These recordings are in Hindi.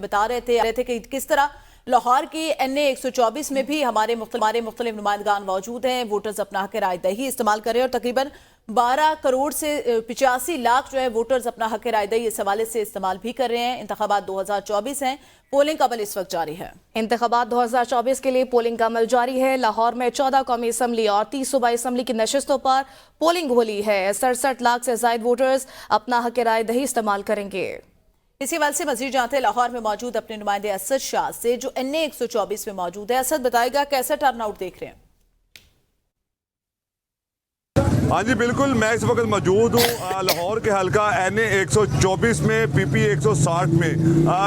बता रहे थे कि किस तरह लाहौर की NA 124 में भी हमारे मुख्तलिफ नुमाइंदगान मौजूद हैं। वोटर्स अपना हक राय दही इस्तेमाल कर रहे हैं और तकरीबन 12 करोड़ से 85 लाख जो है वोटर्स अपना हक राय दही इस हवाले से इस्तेमाल भी कर रहे हैं। इंतखाबात 2024 हैं, पोलिंग का अमल इस वक्त जारी है। इंतखाबात 2024 के लिए पोलिंग का अमल जारी है। लाहौर में 14 कौमी असम्बली और 30 सूबाई असम्बली की नशिस्तों पर पोलिंग होली है। 67 लाख से ज्यादा वोटर्स अपना हक राय दही इस्तेमाल करेंगे। इसी हवाले से मजीद जानते हैं लाहौर में मौजूद अपने नुमाइंदे असद शाह से जो NA 124 में मौजूद है। असद बताएगा कैसा टर्नआउट देख रहे हैं? हाँ जी बिल्कुल, मैं इस वक्त मौजूद हूँ लाहौर के हल्का NA 124 में PP 160 में।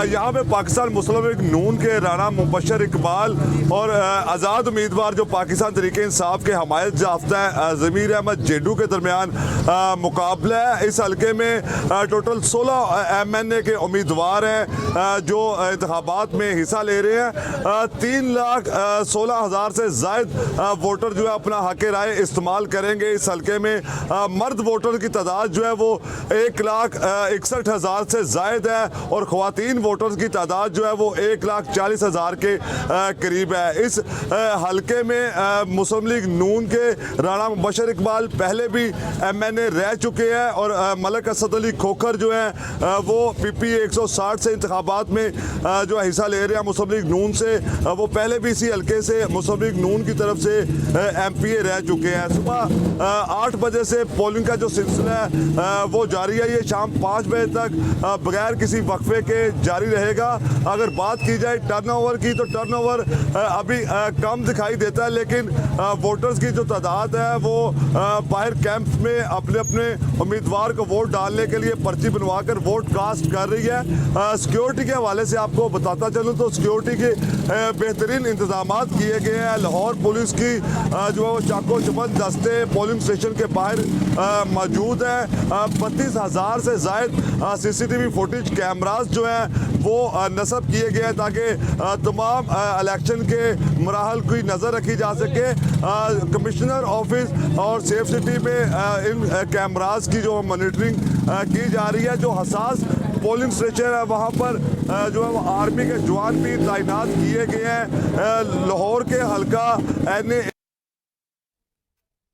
यहाँ पे पाकिस्तान मुस्लिम लीग नून के राना मुबशर इकबाल और आज़ाद उम्मीदवार जो पाकिस्तान तरीके इंसाफ के हमायत याफ्ता है ज़मीर अहमद जेडू के दरमियान मुकाबला है। इस हल्के में टोटल 16 MNA के उम्मीदवार हैं जो इंतखाबात में हिस्सा ले रहे हैं। 3,16,000 से ज़ायद वोटर जो है अपना हक राय इस्तेमाल करेंगे। इस हल्के में मर्द वोटर की तादाद जो है वो 1,61,000 से जायद है और ख़वातीन वोटर्स की तादाद जो है वो 1,40,000 के करीब है। इस हल्के में मुस्लिम लीग नून के राना मुबशर इकबाल पहले भी MNA रह चुके हैं और मलक असद अली खोखर जो है वो PP 160 से इंतखाबात में जो हिस्सा ले रहे हैं मुस्लिम लीग नून से। वो पहले भी इसी हल्के से मुस्लिम लीग नून की तरफ से MPA रह चुके हैं। सुबह 8 बजे से पोलिंग का जो सिलसिला है वो जारी है। ये शाम 5 बजे तक बगैर किसी वक्फे के जारी रहेगा। अगर बात की जाए टर्नओवर की तो टर्नओवर अभी कम दिखाई देता है, लेकिन वोटर्स की जो तादाद है वो बाहर कैंप में अपने अपने उम्मीदवार को वोट डालने के लिए पर्ची बनवाकर वोट कास्ट कर रही है। सिक्योरिटी के हवाले से आपको बताता चलूँ तो सिक्योरिटी के बेहतरीन इंतजाम किए गए हैं। लाहौर पुलिस की जो है वो चाको चबंद दस्ते पोलिंग स्टेशन के बाहर मौजूद है। 32,000 से जायद CCTV फुटेज कैमरास जो है वो नस्ब किए गए हैं ताकि तमाम इलेक्शन के मराहल की नज़र रखी जा सके। कमिश्नर ऑफिस और सेफ सिटी में इन कैमरास की जो मॉनिटरिंग की जा रही है। जो हसास पोलिंग स्टेशन है वहाँ पर जो है वो आर्मी के जवान भी तैनात किए गए हैं। लाहौर के हल्का NA